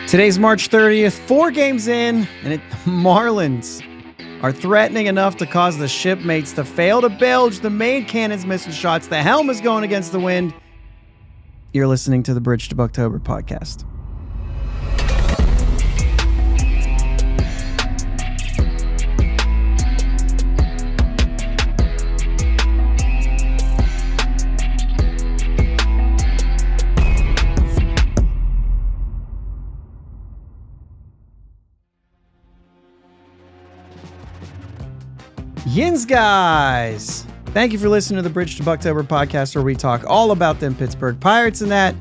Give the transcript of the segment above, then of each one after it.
Today's March 30th, 4 games in, and the Marlins are threatening enough to cause the shipmates to fail to bilge. The main cannon's missing shots. The helm is going against the wind. You're listening to the Bridge to Buctober podcast. Yins, guys. Thank you for listening to the Bridge to Buctober podcast, where we talk all about them Pittsburgh Pirates and that.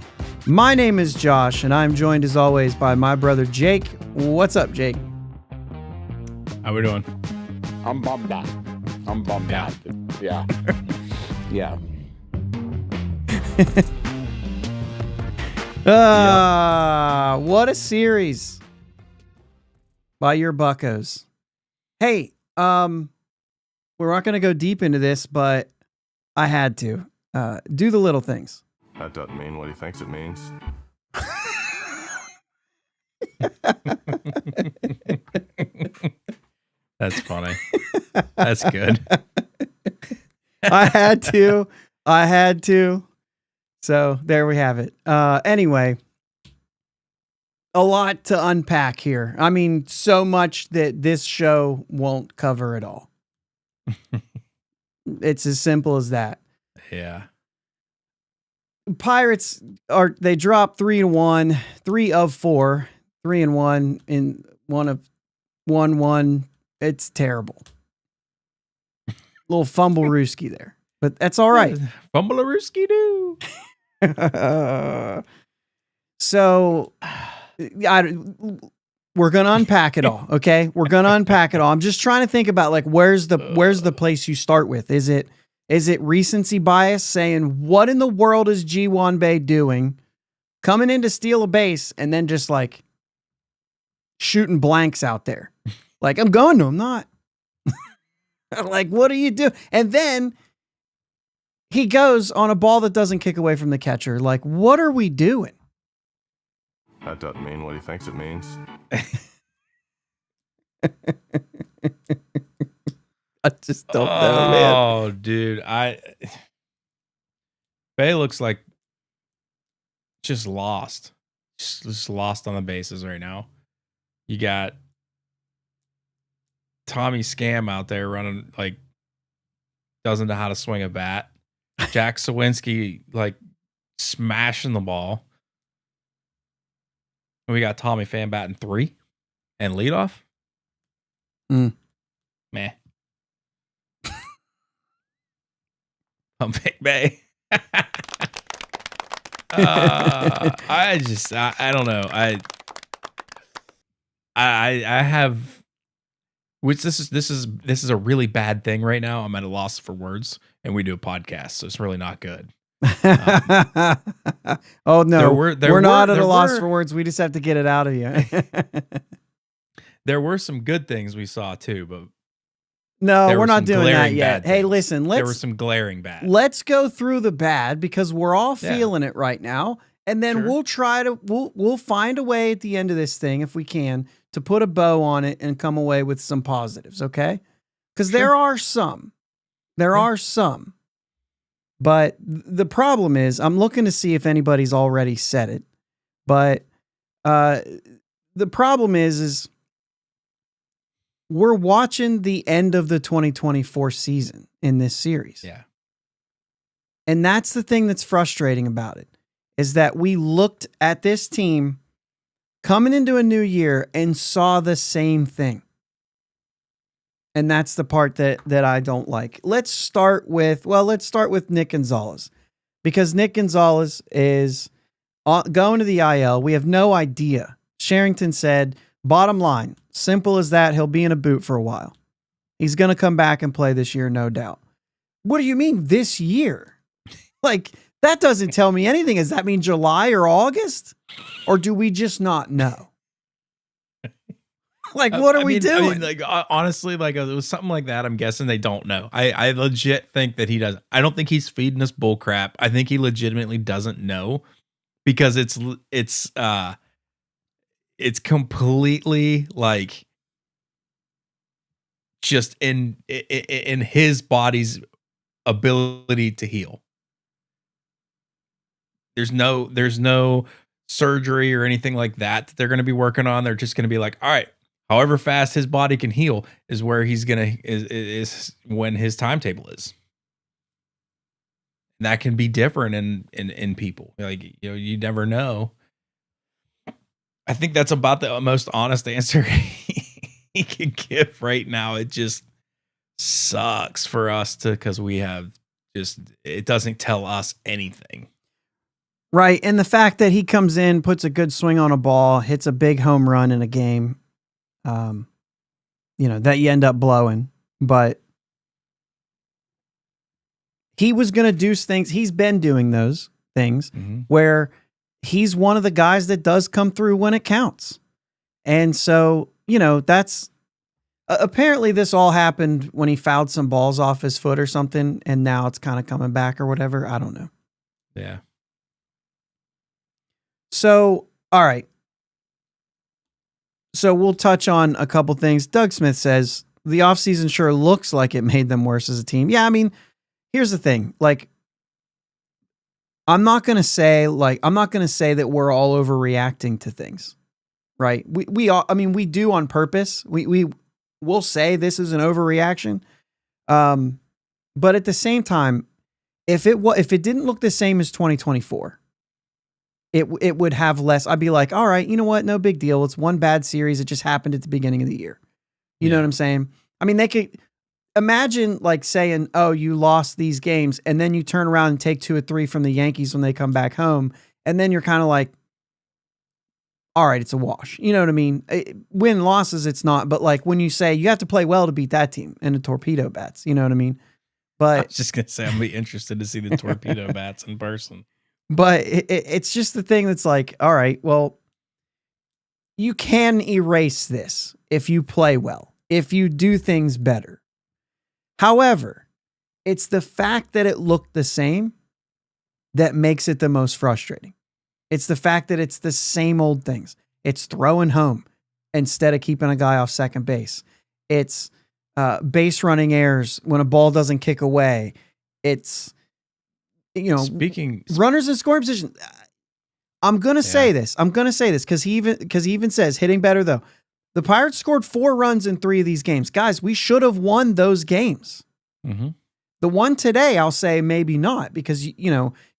My name is Josh, and I'm joined as always by my brother Jake. What's up, Jake? How we doing? I'm bummed out. Yeah. Yeah. What a series by your Buccos. Hey, we're not going to go deep into this, but I had to. Do the little things. That doesn't mean what he thinks it means. That's funny. That's good. I had to. So there we have it. Anyway, a lot to unpack here. I mean, so much that this show won't cover it all. It's as simple as that. Yeah. Pirates they dropped 3-1, 3 of 4, 3-1 in 1 of 1-1. It's terrible. Little fumble-rooski there, but that's all right. Fumble-a-rooski do. So, we're going to unpack it all, okay? We're going to unpack it all. I'm just trying to think about, like, where's the place you start with? Is it recency bias, saying, what in the world is Ji Wanbei doing, coming in to steal a base, and then just, like, shooting blanks out there? Like, I'm going to, I'm not. Like, what do you do? And then he goes on a ball that doesn't kick away from the catcher. Like, what are we doing? That doesn't mean what he thinks it means. I just don't know, man. Oh, dude. Bay looks like just lost. Just lost on the bases right now. You got Tommy Scam out there running like doesn't know how to swing a bat. Jack Sawinski like smashing the ball. We got Tommy Pham batting 3 and leadoff. Meh. I'm Big Bay. I don't know. I have, which this is a really bad thing right now. I'm at a loss for words, and we do a podcast, so it's really not good. Oh no, we're not at a loss for words. We just have to get it out of you. There were some good things we saw too, but no, we're not doing that yet. Hey, listen, there were some glaring bad. Let's go through the bad because we're all feeling it right now. And then we'll find a way at the end of this thing, if we can, to put a bow on it and come away with some positives, okay? Because there are some. But the problem is, I'm looking to see if anybody's already said it. But the problem is we're watching the end of the 2024 season in this series. Yeah. And that's the thing that's frustrating about it, is that we looked at this team coming into a new year and saw the same thing. And that's the part that I don't like. Let's start with Nick Gonzalez, because Nick Gonzalez is going to the IL. We have no idea. Sherrington said, bottom line, simple as that, he'll be in a boot for a while. He's going to come back and play this year, no doubt. What do you mean this year? Like, that doesn't tell me anything. Does that mean July or August? Or do we just not know? Like, what are we doing? I mean, like, honestly, like, it was something like that. I'm guessing they don't know. I legit think that he doesn't. I don't think he's feeding us bull crap. I think he legitimately doesn't know, because it's completely like just in his body's ability to heal. There's no surgery or anything like that they're going to be working on. They're just going to be like, all right, however fast his body can heal is where he's going to is when his timetable is. And that can be different in people. Like, you know, you never know. I think that's about the most honest answer he can give right now. It just sucks for us because we have it doesn't tell us anything. Right. And the fact that he comes in, puts a good swing on a ball, hits a big home run in a game, that you end up blowing. But he was going to do things. He's been doing those things where he's one of the guys that does come through when it counts. And so, that's apparently this all happened when he fouled some balls off his foot or something. And now it's kind of coming back or whatever. I don't know. Yeah. So, all right. So we'll touch on a couple things. Doug Smith says the offseason sure looks like it made them worse as a team. Yeah, I mean, here's the thing. Like, I'm not going to say that we're all overreacting to things, right? We do on purpose. We'll say this is an overreaction. But at the same time, if it didn't look the same as 2024, it would have less. I'd be like, all right, you know what? No big deal. It's one bad series. It just happened at the beginning of the year. You know what I'm saying? I mean, they could imagine like saying, oh, you lost these games, and then you turn around and take 2 or 3 from the Yankees when they come back home. And then you're kind of like, all right, it's a wash. You know what I mean? Win losses, it's not. But like when you say you have to play well to beat that team and the torpedo bats, you know what I mean? But I was just going to say, I'm be interested to see the torpedo bats in person. But it's just the thing that's like, all right, well, you can erase this if you play well, if you do things better. However, it's the fact that it looked the same that makes it the most frustrating. It's the fact that it's the same old things. It's throwing home instead of keeping a guy off second base. It's base running errors when a ball doesn't kick away. It's runners in scoring position. I'm going to say this. Because he even says hitting better though. The Pirates scored 4 runs in 3 of these games. Guys, we should have won those games. Mm-hmm. The one today, I'll say maybe not because,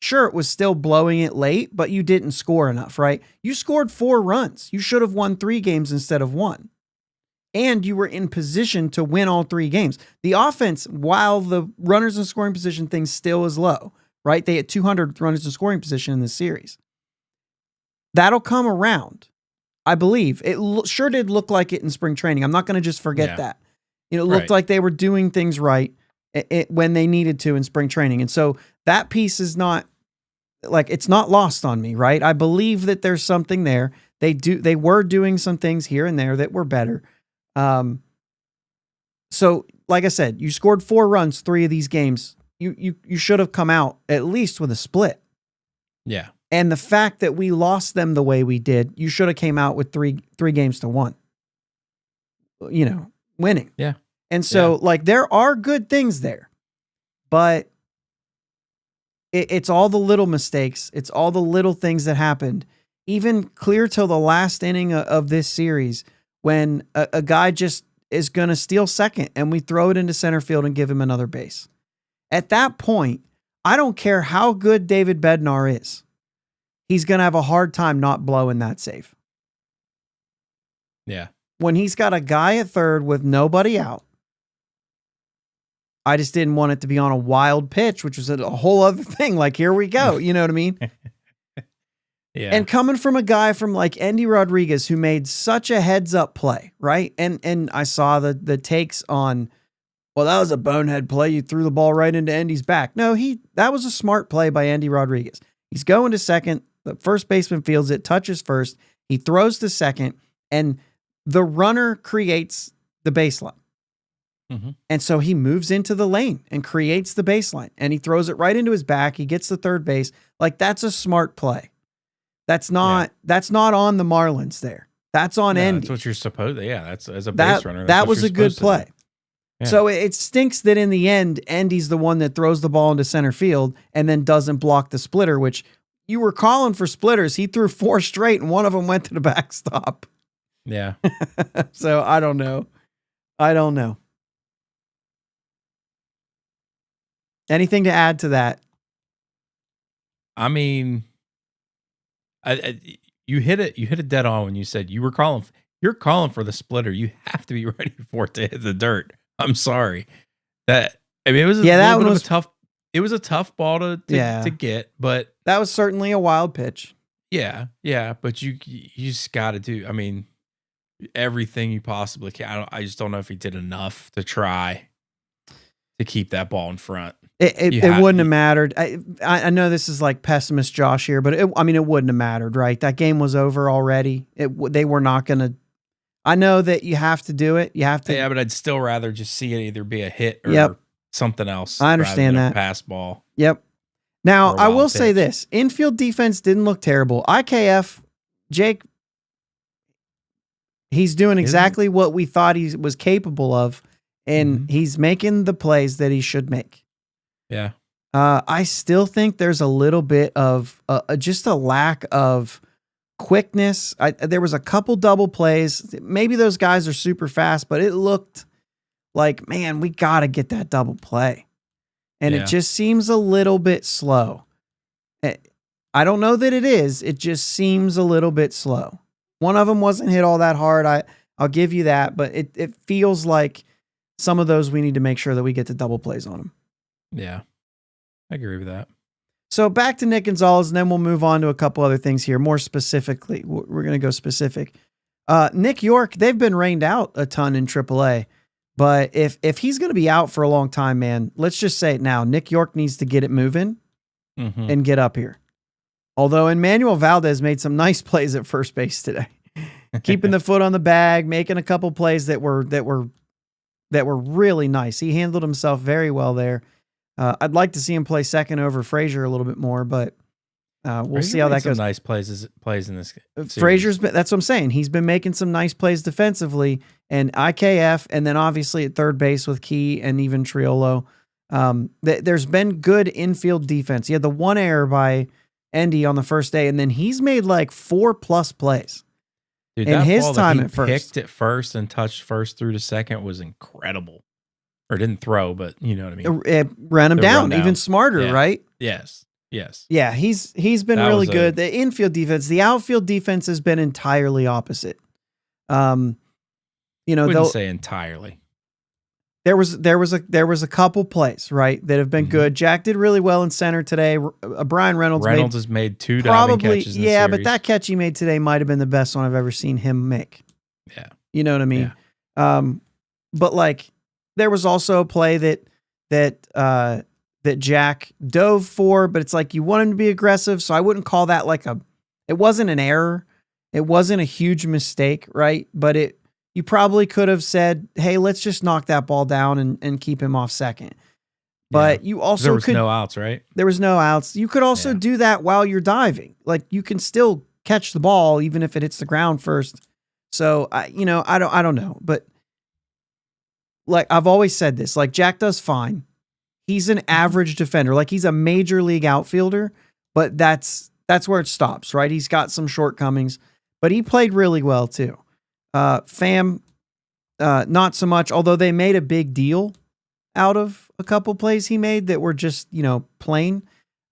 sure, it was still blowing it late, but you didn't score enough, right? You scored 4 runs. You should have won 3 games instead of 1. And you were in position to win all 3 games. The offense, while the runners in scoring position thing still is low, right? They had 200 runners in scoring position in this series. That'll come around, I believe. It sure did look like it in spring training. I'm not going to just forget that. It looked like they were doing things right when they needed to in spring training. And so that piece is not, it's not lost on me, right? I believe that there's something there. They were doing some things here and there that were better. So like I said, you scored 4 runs, 3 of these games. You should have come out at least with a split. Yeah. And the fact that we lost them the way we did, you should have came out with 3 games to 1, winning. Yeah. And so there are good things there, but it's all the little mistakes. It's all the little things that happened, even clear till the last inning of this series, when a guy just is going to steal second and we throw it into center field and give him another base. At that point, I don't care how good David Bednar is. He's going to have a hard time not blowing that save. Yeah. When he's got a guy at third with nobody out, I just didn't want it to be on a wild pitch, which was a whole other thing. Like, here we go. You know what I mean? Yeah. And coming from a guy from like Andy Rodriguez, who made such a heads up play, right? And I saw the takes on, well, that was a bonehead play. You threw the ball right into Andy's back. No, that was a smart play by Andy Rodriguez. He's going to second. The first baseman fields it, touches first. He throws to second, and the runner creates the baseline. Mm-hmm. And so he moves into the lane and creates the baseline, and he throws it right into his back. He gets the third base. Like, that's a smart play. That's not on the Marlins there. That's on Andy. That's what you're supposed to. Yeah, that's as a base runner. That was a good play. Yeah. So it stinks that in the end, Andy's the one that throws the ball into center field and then doesn't block the splitter, which you were calling for splitters. He threw 4 straight and one of them went to the backstop. Yeah. So I don't know. Anything to add to that? I mean, you hit it dead on when you said you're calling for the splitter. You have to be ready for it to hit the dirt. I'm sorry. It was it was a tough ball to get, but that was certainly a wild pitch. Yeah, but you just got to do. I mean, everything you possibly can. I just don't know if he did enough to try to keep that ball in front. It wouldn't have mattered. I know this is like pessimist Josh here, but it wouldn't have mattered, right? That game was over already. They were not going to. I know that you have to do it. You have to. Yeah, but I'd still rather just see it either be a hit or something else. I understand that. A pass ball. Yep. Now, I will say pitch. this. Infield defense didn't look terrible. IKF, Jake, he's doing exactly what we thought he was capable of, and he's making the plays that he should make. Yeah. I still think there's a little bit of just a lack of quickness. There was a couple double plays. Maybe those guys are super fast, but it looked like, man, we got to get that double play. And it just seems a little bit slow. I don't know that it is. It just seems a little bit slow. One of them wasn't hit all that hard. I'll give you that, but it feels like some of those we need to make sure that we get the double plays on them. Yeah, I agree with that. So back to Nick Gonzalez, and then we'll move on to a couple other things here. More specifically, we're going to go specific. Nick York, they've been rained out a ton in AAA, but if he's going to be out for a long time, man, let's just say it now. Nick York needs to get it moving and get up here. Although Emmanuel Valdez made some nice plays at first base today, keeping the foot on the bag, making a couple plays that were really nice. He handled himself very well there. I'd like to see him play second over Frazier a little bit more, but we'll see how that goes. Nice plays in this series. Frazier's been, that's what I'm saying. He's been making some nice plays defensively, and IKF, and then obviously at third base with Key and even Triolo. There's been good infield defense. He had the one error by Endy on the first day, and then he's made like 4+ plays. Dude, in that his ball time that he at first. picked at first and touched first through to second was incredible. Or didn't throw, but you know what I mean. It ran him The down, rundown. even smarter, Yeah. right? Yes. Yeah, he's been That really was a- good. The infield defense, the outfield defense has been entirely opposite. Wouldn't They'll, say entirely. there was a couple plays, right, that have been Mhm. good. Jack did really well in center today. Brian Reynolds Has made 2 diving probably, catches in the yeah, but series. that catch he made today might have been the best one I've ever seen him make. Yeah. You know what I mean? But like there was also a play that Jack dove for, but it's like you want him to be aggressive, so I wouldn't call that it wasn't an error. It wasn't a huge mistake, right? But you probably could have said, hey, let's just knock that ball down and keep him off second. But you also there was no outs, right? There was no outs. You could also do that while you're diving. Like you can still catch the ball even if it hits the ground first. So I don't know, but like I've always said this, like Jack does fine. He's an average defender. Like he's a major league outfielder, but that's where it stops, right? He's got some shortcomings, but he played really well too. Pham, not so much, although they made a big deal out of a couple plays he made that were just, plain.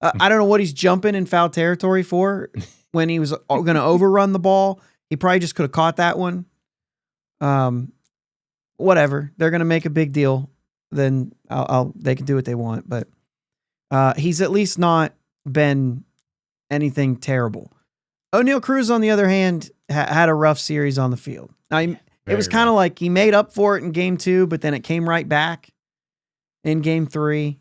I don't know what he's jumping in foul territory for when he was going to overrun the ball. He probably just could have caught that one. Whatever. They're going to make a big deal. Then they can do what they want. But he's at least not been anything terrible. O'Neal Cruz, on the other hand, had a rough series on the field. Now, it was kind of like he made up for it in game 2, but then it came right back in game 3.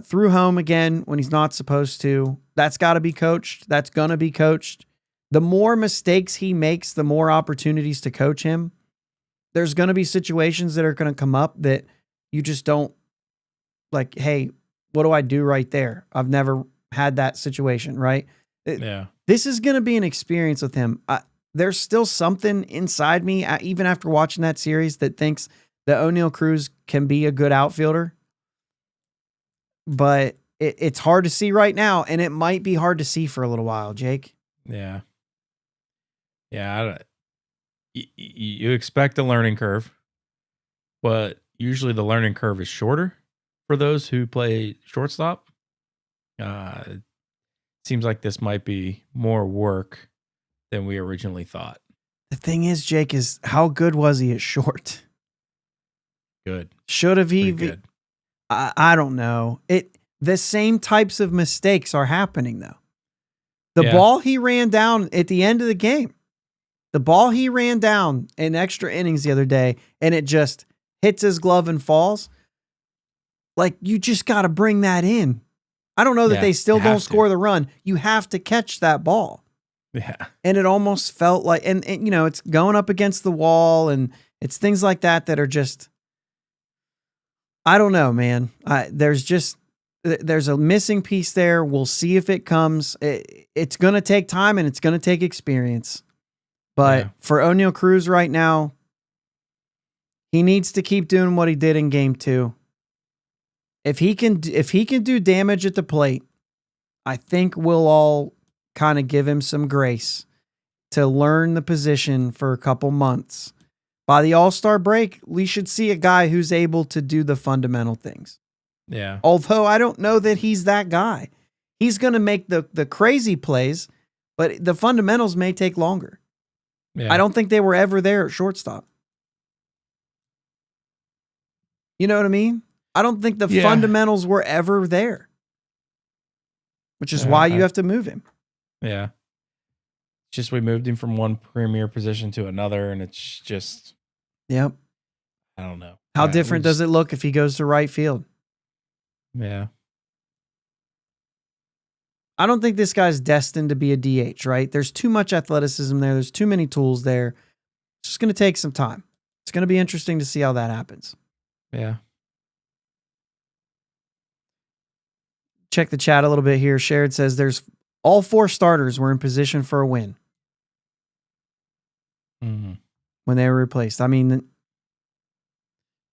Threw home again when he's not supposed to. That's got to be coached. That's going to be coached. The more mistakes he makes, the more opportunities to coach him. There's going to be situations that are going to come up that you just don't like, hey, what do I do right there? I've never had that situation, right? Yeah. This is going to be an experience with him. There's still something inside me, even after watching that series, that thinks that O'Neal Cruz can be a good outfielder. But it's hard to see right now, and it might be hard to see for a little while, Jake. Yeah. Yeah. You expect a learning curve, but usually the learning curve is shorter for those who play shortstop. It seems like this might be more work than we originally thought. The thing is, Jake, is how good was he at short? Good. Should have he? Good. I don't know. The same types of mistakes are happening though. The ball he ran down at the end of the game, the ball he ran down in extra innings the other day, and it just hits his glove and falls. Like you just got to bring that in. I don't know that they still don't score the run. You have to catch that ball. Yeah. And it almost felt like, and it's going up against the wall, and it's things like that are just, I don't know, man. There's a missing piece there. We'll see if it comes. It's going to take time and it's going to take experience. But for O'Neal Cruz right now, he needs to keep doing what he did in game 2. If he can do damage at the plate, I think we'll all kind of give him some grace to learn the position for a couple months. By the All-Star break, we should see a guy who's able to do the fundamental things. Yeah. Although I don't know that he's that guy. He's going to make the crazy plays, but the fundamentals may take longer. Yeah. I don't think they were ever there at shortstop. You know what I mean? I don't think the fundamentals were ever there, which is why you have to move him. Yeah. It's just we moved him from one premier position to another, and it's just... Yep. I don't know. How different does it look if he goes to right field? Yeah. I don't think this guy's destined to be a DH, right? There's too much athleticism there. There's too many tools there. It's just going to take some time. It's going to be interesting to see how that happens. Yeah. Check the chat a little bit here. Shared says there's all 4 starters were in position for a win when they were replaced. I mean,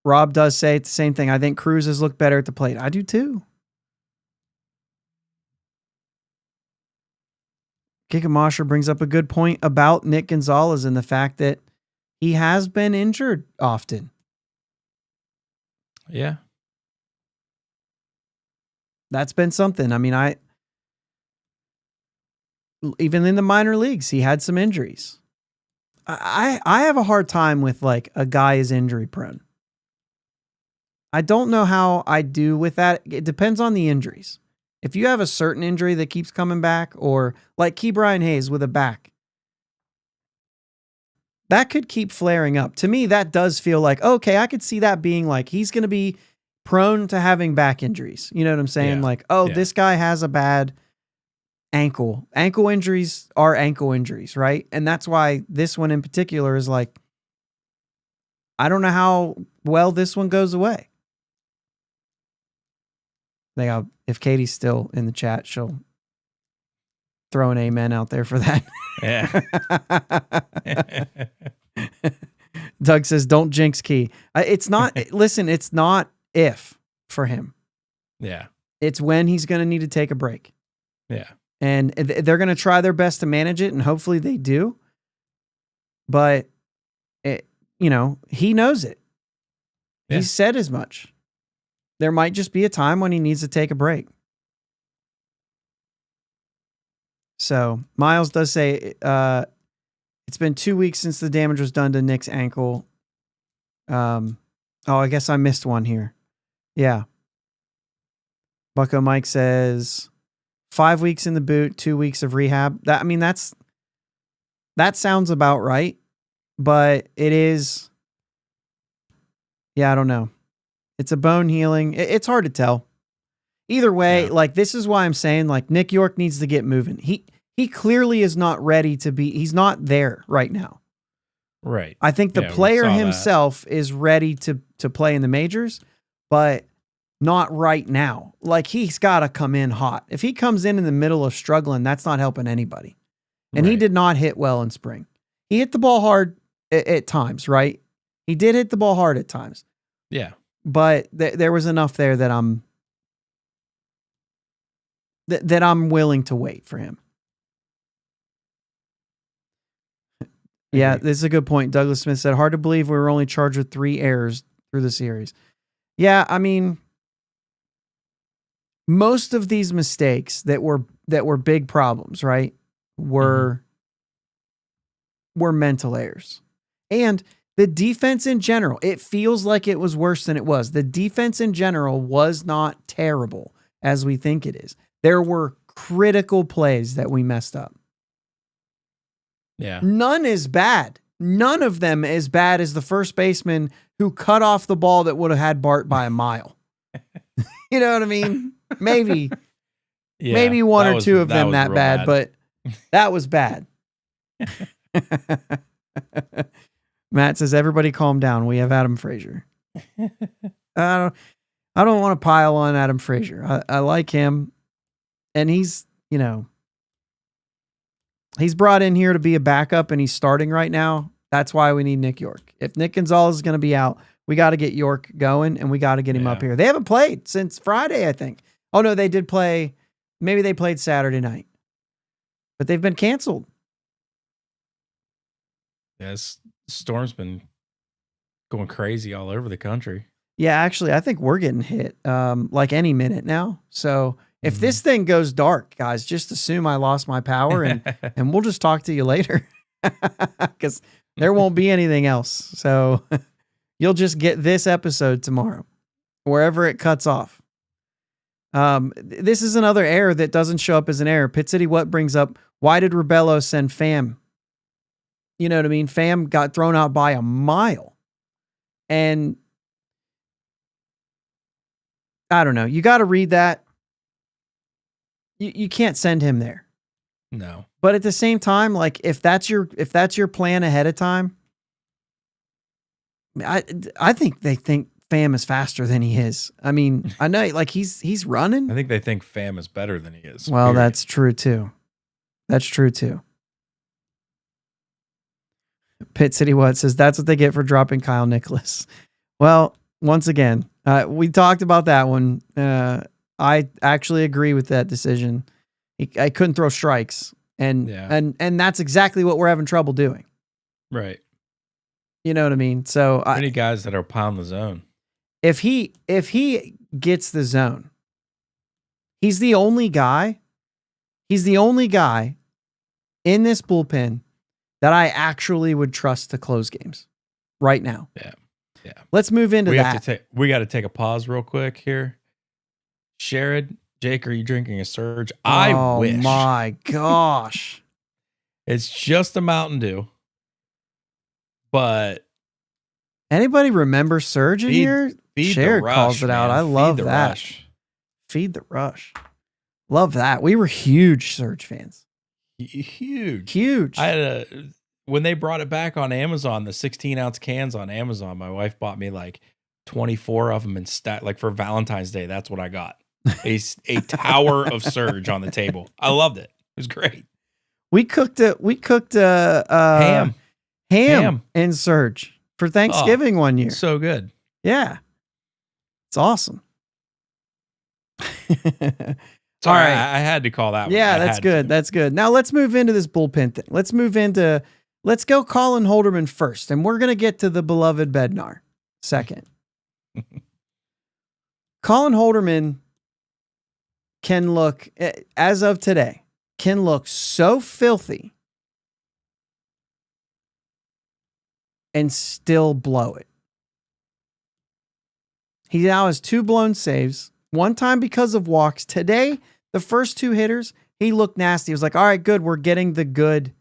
Rob does say the same thing. I think Cruz has looked better at the plate. I do too. Kikamasher brings up a good point about Nick Gonzalez and the fact that he has been injured often. Yeah. That's been something. I mean, even in the minor leagues, he had some injuries. I have a hard time with like a guy is injury prone. I don't know how I do with that. It depends on the injuries. If you have a certain injury that keeps coming back, or like Ke'Bryan Hayes with a back, that could keep flaring up. To me, that does feel like, okay, I could see that being like, he's going to be prone to having back injuries. You know what I'm saying? Yeah. Like, this guy has a bad ankle. Ankle injuries are ankle injuries, right? And that's why this one in particular is like, I don't know how well this one goes away. If Katie's still in the chat, she'll throw an amen out there for that. Yeah. Doug says, don't jinx Key. It's not, listen, it's not if for him. Yeah. It's when he's going to need to take a break. Yeah. And they're going to try their best to manage it, and hopefully they do. But, he knows it. Yeah. He said as much. There might just be a time when he needs to take a break. So Miles does say it's been 2 weeks since the damage was done to Nick's ankle. I guess I missed one here. Yeah. Bucko Mike says 5 weeks in the boot, 2 weeks of rehab. That sounds about right, but it is. Yeah, I don't know. It's a bone healing. It's hard to tell. Either way, like, this is why I'm saying, like, Nick York needs to get moving. He clearly is not ready to be. He's not there right now. Right. I think the player himself is ready to play in the majors, but not right now. Like, he's got to come in hot. If he comes in the middle of struggling, that's not helping anybody. And he did not hit well in spring. He hit the ball hard at times, right? He did hit the ball hard at times. Yeah. But there was enough there that I'm willing to wait for him. Yeah, this is a good point. Douglas Smith said, hard to believe we were only charged with 3 errors through the series. Yeah, I mean, most of these mistakes that were big problems, right, were mental errors. And the defense in general, it feels like it was worse than it was. The defense in general was not terrible as we think it is. There were critical plays that we messed up. Yeah. None is bad. None of them as bad as the first baseman who cut off the ball that would have had Bart by a mile. You know what I mean? Maybe one or two of them that bad, but that was bad. Matt says, everybody calm down. We have Adam Frazier. I don't want to pile on Adam Frazier. I like him. And he's brought in here to be a backup, and he's starting right now. That's why we need Nick York. If Nick Gonzalez is going to be out, we got to get York going, and we got to get him up here. They haven't played since Friday, I think. Oh, no, they did play. Maybe they played Saturday night. But they've been canceled. Yes, storm's been going crazy all over the country. Yeah, actually, I think we're getting hit like any minute now. So if this thing goes dark, guys, just assume I lost my power, and we'll just talk to you later because there won't be anything else. So you'll just get this episode tomorrow, wherever it cuts off. This is another error that doesn't show up as an error. Pit City What brings up, why did Rebello send Pham? You know what I mean? Pham got thrown out by a mile. And I don't know. You got to read that. You can't send him there. No. But at the same time, like, if that's your plan ahead of time, I think they think Pham is faster than he is. I mean, I know, like, he's running. I think they think Pham is better than he is. Well, period. that's true too. That's true too. Pit City What says that's what they get for dropping Kyle Nicholas. Well, once again, we talked about that one. I actually agree with that decision. I couldn't throw strikes. And Yeah. and that's exactly what we're having trouble doing. Right. You know what I mean? So Many guys that are pound the zone. if he gets the zone, he's the only guy in this bullpen that I actually would trust to close games right now. Yeah. Yeah. Let's move into that. We got to take a pause real quick here. Sherrod, Jake, are you drinking a Surge? I wish. Oh my gosh. It's just a Mountain Dew. But Anybody remember Surge in here? feed the Sherrod rush, calls it out. man. I love Feed the that. rush. Feed the rush. Love that. We were huge Surge fans. Huge. Huge. I had when they brought it back on Amazon, the 16-ounce cans on Amazon, my wife bought me like 24 of them and like for Valentine's Day. That's what I got. A tower of Surge on the table. I loved it. It was great. We cooked Ham and Surge for Thanksgiving one year. So good. Yeah. It's awesome. Sorry, All right. I had to call that one. Yeah, I that's had good. to. That's good. Now let's move into this bullpen thing. Let's go Colin Holderman first, and we're going to get to the beloved Bednar second. Colin Holderman can look, as of today, can look so filthy and still blow it. He now has 2 blown saves, one time because of walks. Today, the first 2 hitters, he looked nasty. He was like, all right, good. We're getting the good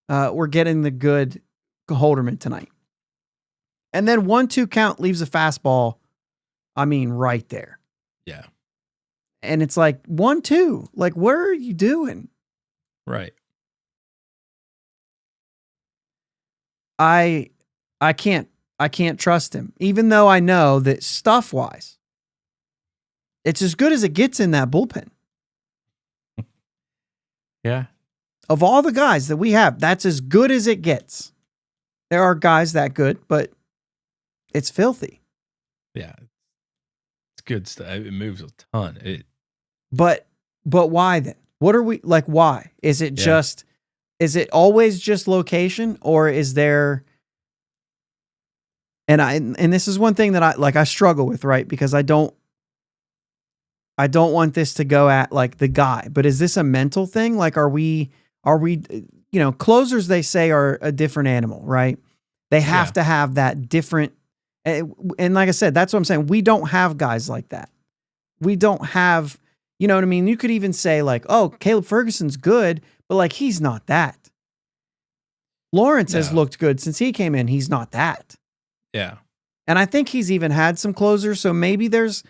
Holderman tonight. And then 1-2 count leaves a fastball. I mean, right there. Yeah. And it's like 1-2. Like, what are you doing? Right. I can't trust him, even though I know that stuff wise, it's as good as it gets in that bullpen. Yeah. Of all the guys that we have, that's as good as it gets. There are guys that good, but it's filthy. Yeah. It's good stuff. It moves a ton. But why then? What are we like? Why is it is it always just location, or is there? And this is one thing that I struggle with, right? Because I don't want this to go at like the guy, but is this a mental thing? Like, are we, closers, they say, are a different animal, right? They have to have that different. And like I said, that's what I'm saying. We don't have guys like that. We don't have, you know what I mean? You could even say like, oh, Caleb Ferguson's good, but like, he's not that. Lawrence has looked good since he came in. He's not that. Yeah. And I think he's even had some closers. So maybe there's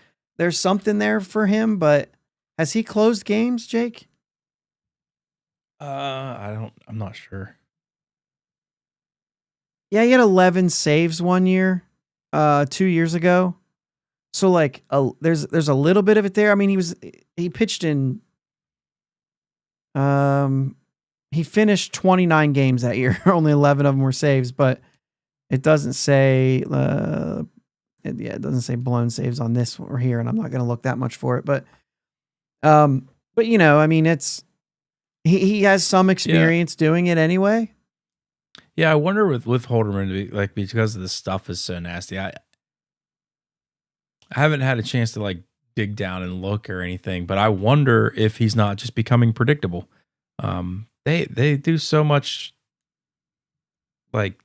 something there for him, but has he closed games, Jake? I'm not sure. Yeah, he had 11 saves 1 year, 2 years ago. So like, there's a little bit of it there. I mean, he pitched in, he finished 29 games that year. Only 11 of them were saves, but it doesn't say, it doesn't say blown saves on this or here, and I'm not going to look that much for it. But I mean, it's he has some experience doing it anyway. Yeah, I wonder with Holderman, like, because the stuff is so nasty. I haven't had a chance to like dig down and look or anything, but I wonder if he's not just becoming predictable. They do so much like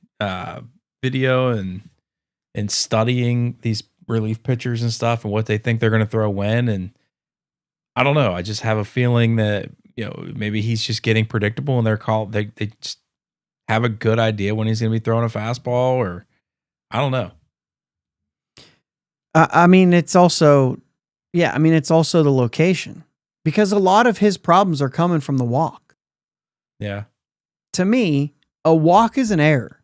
video and studying these relief pitchers and stuff and what they think they're going to throw when. And I don't know. I just have a feeling that, maybe he's just getting predictable and they just have a good idea when he's going to be throwing a fastball, or I don't know. I mean, it's also the location, because a lot of his problems are coming from the walk. Yeah. To me, a walk is an error.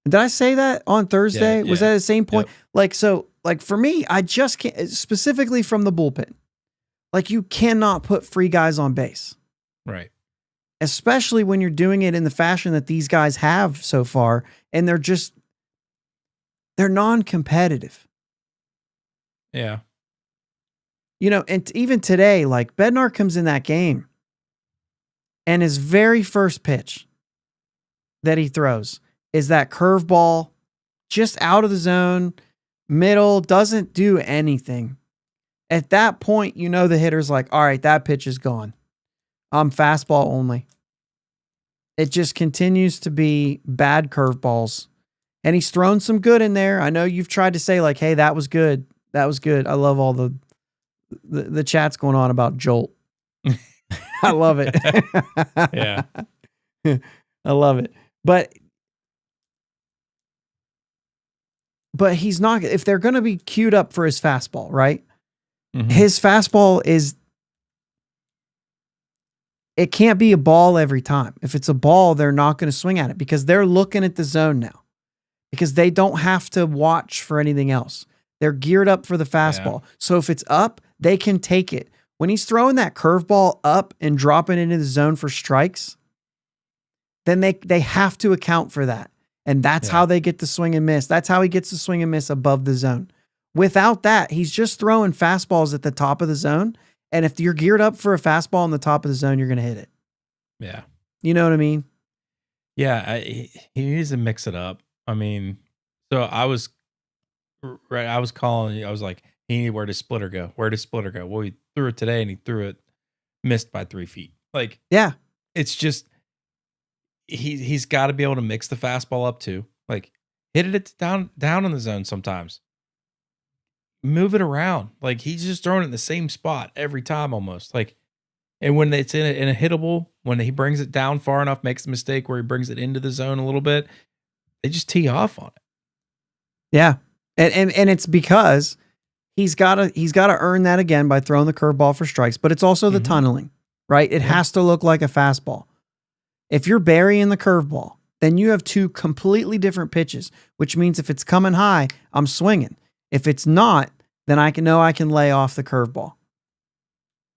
Did I say that on Thursday? Yeah, Was that the same point? Yep. Like for me, I just can't, specifically from the bullpen. Like, you cannot put free guys on base. Right. Especially when you're doing it in the fashion that these guys have so far, and they're non-competitive. Yeah. And even today, like, Bednar comes in that game And his very first pitch that he throws is that curveball just out of the zone, middle, doesn't do anything. At that point, you know the hitter's like, all right, that pitch is gone. I'm fastball only. It just continues to be bad curveballs. And he's thrown some good in there. I know you've tried to say like, hey, that was good. That was good. I love all the chats going on about Jolt. I love it. Yeah. I love it. But he's not, if they're going to be queued up for his fastball, right? Mhm. His fastball it can't be a ball every time. If it's a ball, they're not going to swing at it because they're looking at the zone now because they don't have to watch for anything else. They're geared up for the fastball. Yeah. So if it's up, they can take it. When he's throwing that curveball up and dropping it into the zone for strikes, then they have to account for that. And that's how they get the swing and miss. That's how he gets the swing and miss above the zone. Without that, he's just throwing fastballs at the top of the zone. And if you're geared up for a fastball on the top of the zone, you're going to hit it. Yeah. You know what I mean? Yeah. He needs to mix it up. I mean, so I was calling, I was like, where does Splitter go? Where does Splitter go? Well, he threw it today and he threw it, missed by 3 feet. Like, yeah, it's just, he's got to be able to mix the fastball up too. Like, hit it down in the zone sometimes. Move it around. Like, he's just throwing it in the same spot every time almost. Like, and when it's in a hittable, when he brings it down far enough, makes the mistake where he brings it into the zone a little bit, they just tee off on it. Yeah. And it's because he's got to earn that again by throwing the curveball for strikes, but it's also the tunneling, right? It has to look like a fastball. If you're burying the curveball, then you have two completely different pitches, which means if it's coming high, I'm swinging. If it's not, then I can lay off the curveball.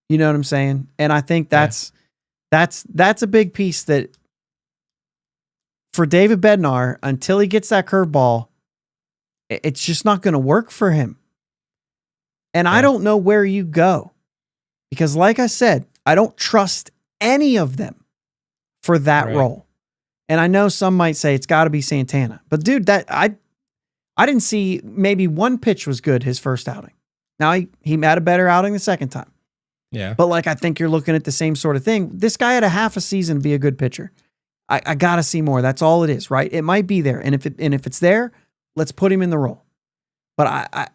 You know what I'm saying? And I think that's a big piece that for David Bednar, until he gets that curveball, it's just not going to work for him. And I don't know where you go because like I said, I don't trust any of them for that role. And I know some might say it's got to be Santana, but dude, that I didn't see, maybe one pitch was good his first outing. Now he had a better outing the second time. Yeah. But like, I think you're looking at the same sort of thing. This guy had a half a season to be a good pitcher. I got to see more. That's all it is, right? It might be there. And if it's there, let's put him in the role. But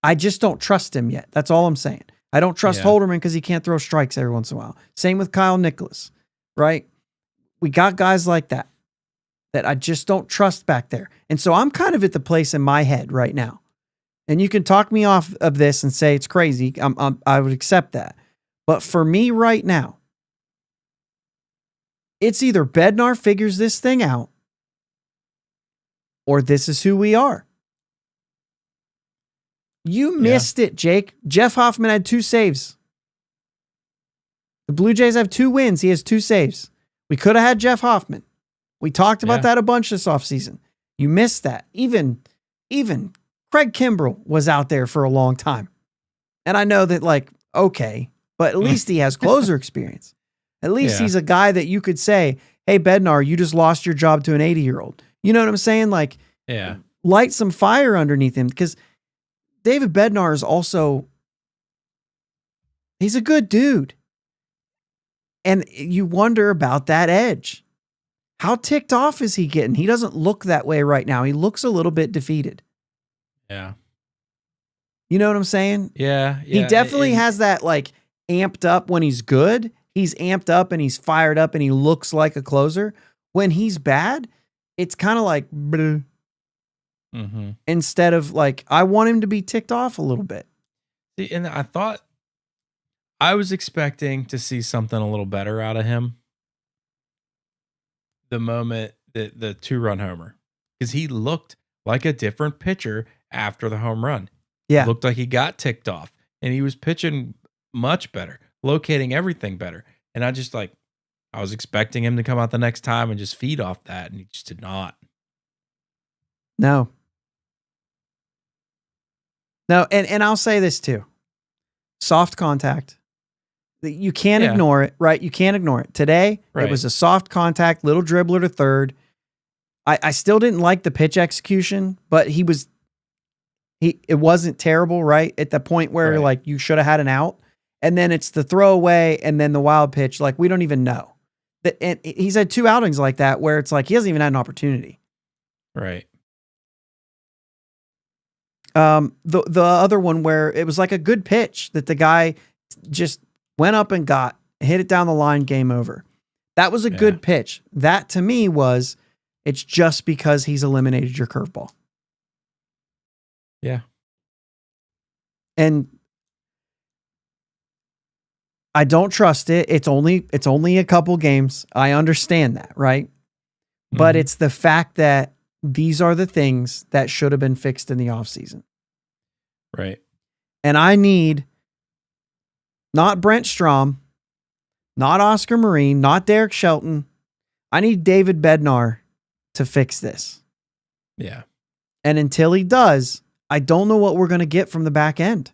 I just don't trust him yet. That's all I'm saying. I don't trust Holderman because he can't throw strikes every once in a while. Same with Kyle Nicholas, right? We got guys like that I just don't trust back there. And so I'm kind of at the place in my head right now. And you can talk me off of this and say it's crazy. I would accept that. But for me right now, it's either Bednar figures this thing out or this is who we are. You missed it, Jake. Jeff Hoffman had 2 saves. The Blue Jays have 2 wins. He has 2 saves. We could have had Jeff Hoffman. We talked about that a bunch this offseason. You missed that. Even Craig Kimbrell was out there for a long time. And I know that, like, okay, but at least he has closer experience. At least he's a guy that you could say, hey, Bednar, you just lost your job to an 80-year-old. You know what I'm saying? Like, light some fire underneath him because David Bednar is also, he's a good dude. And you wonder about that edge. How ticked off is he getting? He doesn't look that way right now. He looks a little bit defeated. Yeah. You know what I'm saying? Yeah. He definitely has that, like, amped up when he's good. He's amped up and he's fired up and he looks like a closer. When he's bad, it's kind of like, bleh. Mm-hmm. Instead of like, I want him to be ticked off a little bit. See, and I was expecting to see something a little better out of him the moment that the 2-run homer, because he looked like a different pitcher after the home run. Yeah. It looked like he got ticked off and he was pitching much better, locating everything better. And I was expecting him to come out the next time and just feed off that. And he just did not. No. And I'll say this too. Soft contact. You can't Yeah. ignore it, right? You can't ignore it. Today, Right. it was a soft contact, little dribbler to third. I still didn't like the pitch execution, but it wasn't terrible, right? At the point where Right. like you should have had an out. And then it's the throwaway and then the wild pitch. Like we don't even know. And he's had 2 outings like that where it's like he hasn't even had an opportunity. Right. The other one where it was like a good pitch that the guy just went up and hit it down the line, game over. That was a good pitch. That to me was, it's just because he's eliminated your curveball. Yeah. And I don't trust it. It's only a couple games. I understand that, right? But Mhm. it's the fact that these are the things that should have been fixed in the offseason. Right. And I need not Brent Strom, not Oscar Marine, not Derek Shelton. I need David Bednar to fix this. Yeah. And until he does, I don't know what we're going to get from the back end.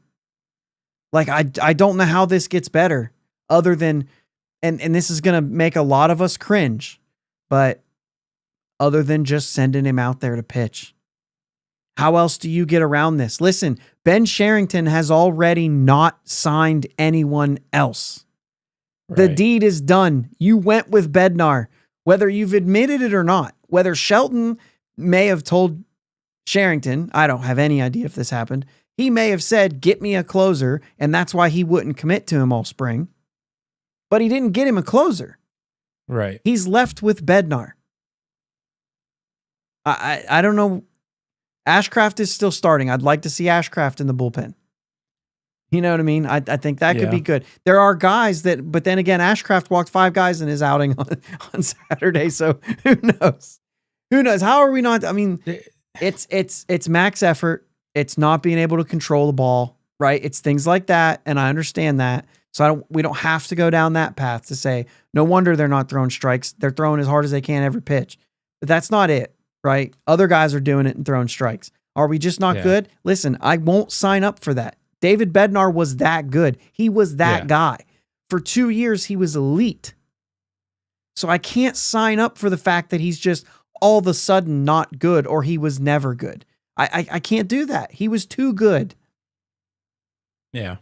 Like, I don't know how this gets better other than, and this is going to make a lot of us cringe, but other than just sending him out there to pitch. How else do you get around this? Listen, Ben Sherrington has already not signed anyone else. The Right. deed is done. You went with Bednar, whether you've admitted it or not. Whether Shelton may have told Sherrington, I don't have any idea if this happened. He may have said, get me a closer, and that's why he wouldn't commit to him all spring. But he didn't get him a closer. Right. He's left with Bednar. I don't know. Ashcraft is still starting. I'd like to see Ashcraft in the bullpen. You know what I mean? I think that could be good. There are guys that, but then again, Ashcraft walked 5 guys in his outing on Saturday. So who knows? Who knows? How are we not? I mean, it's max effort. It's not being able to control the ball, right? It's things like that. And I understand that. So we don't have to go down that path to say, no wonder they're not throwing strikes. They're throwing as hard as they can every pitch. But that's not it, right? Other guys are doing it and throwing strikes. Are we just not good? Listen, I won't sign up for that. David Bednar was that good. He was that guy. For 2 years, he was elite. So I can't sign up for the fact that he's just all of a sudden not good or he was never good. I can't do that. He was too good. Yeah.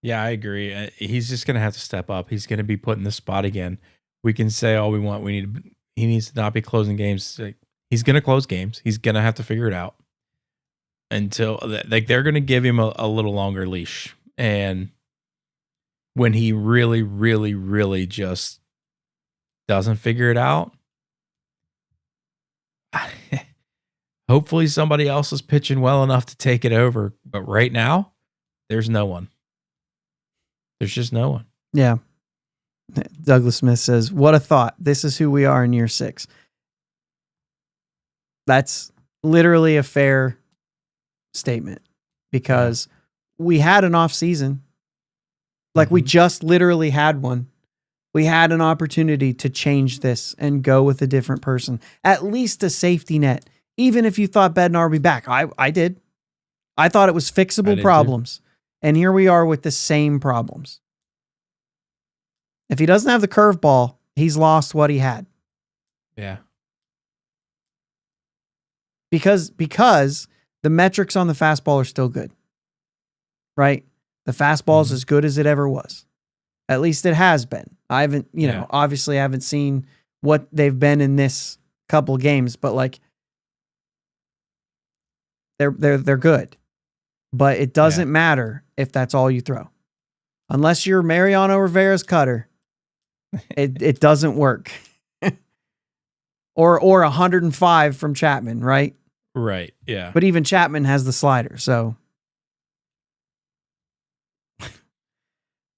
Yeah, I agree. He's just going to have to step up. He's going to be put in the spot again. We can say all we want. He needs to not be closing games. He's going to close games. He's going to have to figure it out until they're going to give him a little longer leash. And when he really, really, really just doesn't figure it out, hopefully somebody else is pitching well enough to take it over. But right now, there's no one. There's just no one. Yeah. Douglas Smith says, what a thought. This is who we are in year 6. That's literally a fair statement because we had an off season. Like we just literally had one. We had an opportunity to change this and go with a different person, at least a safety net. Even if you thought Bednar would be back, I did. I thought it was fixable problems. And here we are with the same problems. If he doesn't have the curveball, he's lost what he had. Yeah. Because the metrics on the fastball are still good. Right? The fastball is as good as it ever was. At least it has been. I haven't, obviously I haven't seen what they've been in this couple games, but like they're good. But it doesn't matter if that's all you throw. Unless you're Mariano Rivera's cutter, it doesn't work. or 105 from Chapman, right? Right. Yeah. But even Chapman has the slider, so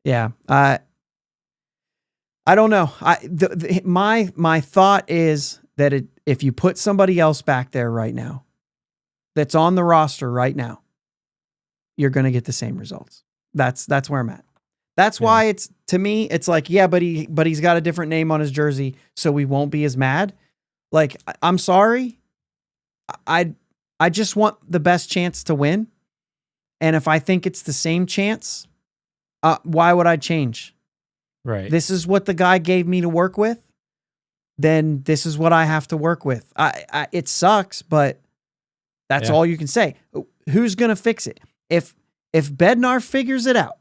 yeah. I don't know. My thought is that if you put somebody else back there right now, that's on the roster right now, you're going to get the same results. That's where I'm at. That's why it's, to me, it's like, yeah, but he's got a different name on his jersey, so we won't be as mad. Like, I'm sorry. I just want the best chance to win. And if I think it's the same chance, Why would I change? Right. This is what the guy gave me to work with. Then this is what I have to work with. It sucks, but that's all you can say. Who's going to fix it? If Bednar figures it out,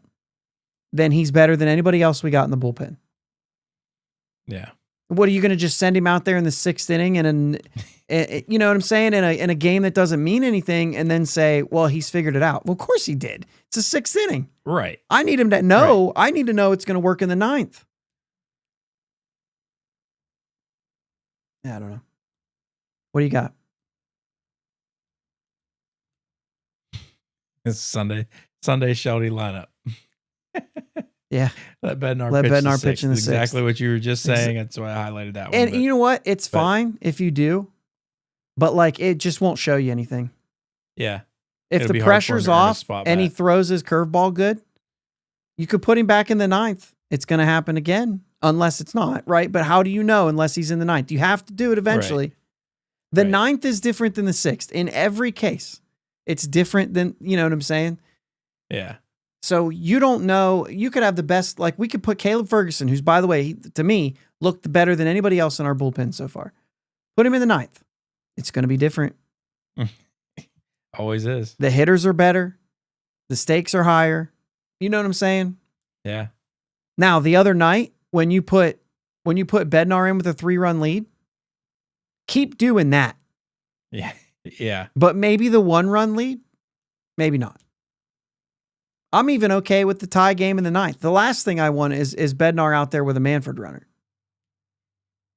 then he's better than anybody else we got in the bullpen. Yeah. What are you going to just send him out there in the 6th inning and you know what I'm saying, in a game that doesn't mean anything, and then say, well, he's figured it out? Well, of course he did. It's a 6th inning. Right. I need him to know. Right. I need to know it's going to work in the 9th. I don't know. What do you got? It's Sunday Shelby lineup. Yeah. Let Bednar pitch in the 6th. Exactly what you were just saying. That's why I highlighted that one. And you know what? It's fine if you do, but like it just won't show you anything. Yeah. If the pressure's off and he throws his curveball good, you could put him back in the 9th. It's going to happen again, unless it's not, right? But how do you know unless he's in the 9th? You have to do it eventually. Right. The 9th is different than the 6th. In every case, it's different than, you know what I'm saying? Yeah. So you don't know. You could have the best, like we could put Caleb Ferguson, who's, by the way, to me, looked better than anybody else in our bullpen so far. Put him in the 9th. It's going to be different. Always is. The hitters are better. The stakes are higher. You know what I'm saying? Yeah. Now, the other night, when you put Bednar in with a 3-run lead, keep doing that. Yeah. Yeah. But maybe the 1-run lead, maybe not. I'm even okay with the tie game in the 9th. The last thing I want is Bednar out there with a Manfred runner.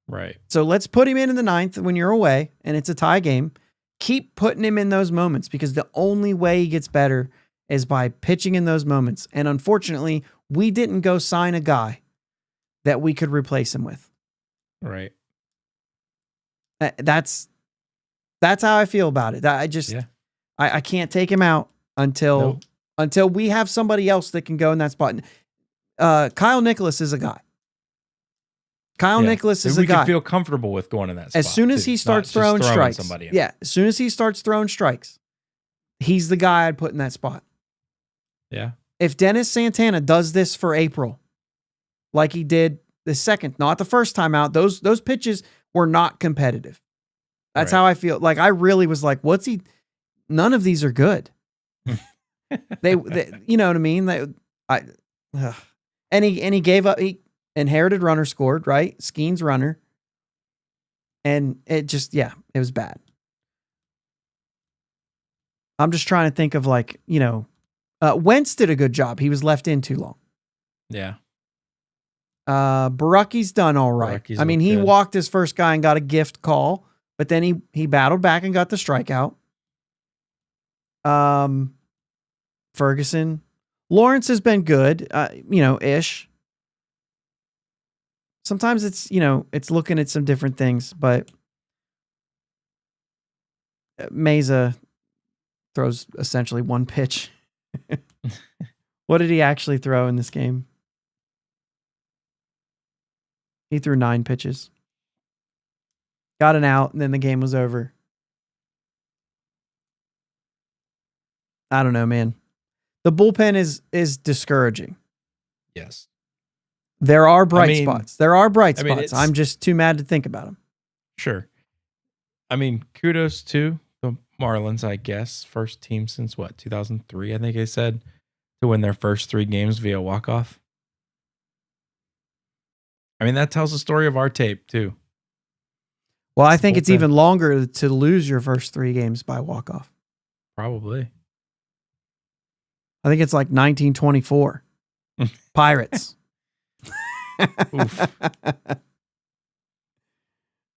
Right. So let's put him in the 9th when you're away and it's a tie game. Keep putting him in those moments, because the only way he gets better is by pitching in those moments. And unfortunately, we didn't go sign a guy that we could replace him with. Right. That's how I feel about it. I can't take him out until we have somebody else that can go in that spot. Kyle Nicholas is a guy. Nicholas is a guy. We can feel comfortable with going in that spot. As soon as he starts throwing strikes. Yeah. As soon as he starts throwing strikes, he's the guy I'd put in that spot. Yeah. If Dennis Santana does this for April, like he did the second, not the first time out, those pitches were not competitive. That's how I feel. Like I really was like, none of these are good. they you know what I mean? And he gave up. He inherited runner scored, right? Skeen's runner. And it just, it was bad. I'm just trying to think of Wentz did a good job. He was left in too long. Yeah. Baracki's done all right. I mean, he walked his first guy and got a gift call, but then he battled back and got the strikeout. Ferguson. Lawrence has been good, ish. Sometimes it's looking at some different things, but Meza throws essentially one pitch. What did he actually throw in this game? He threw 9 pitches. Got an out, and then the game was over. I don't know, man. The bullpen is discouraging. Yes. There are bright spots. There are bright spots. It's, I'm just too mad to think about them. Sure. I mean, kudos to the Marlins, I guess. First team since 2003, I think they said, to win their first 3 games via walk-off. I mean, that tells the story of our tape, too. Well, I think it's even longer to lose your first 3 games by walk-off. Probably. I think it's like 1924. Pirates. Oof.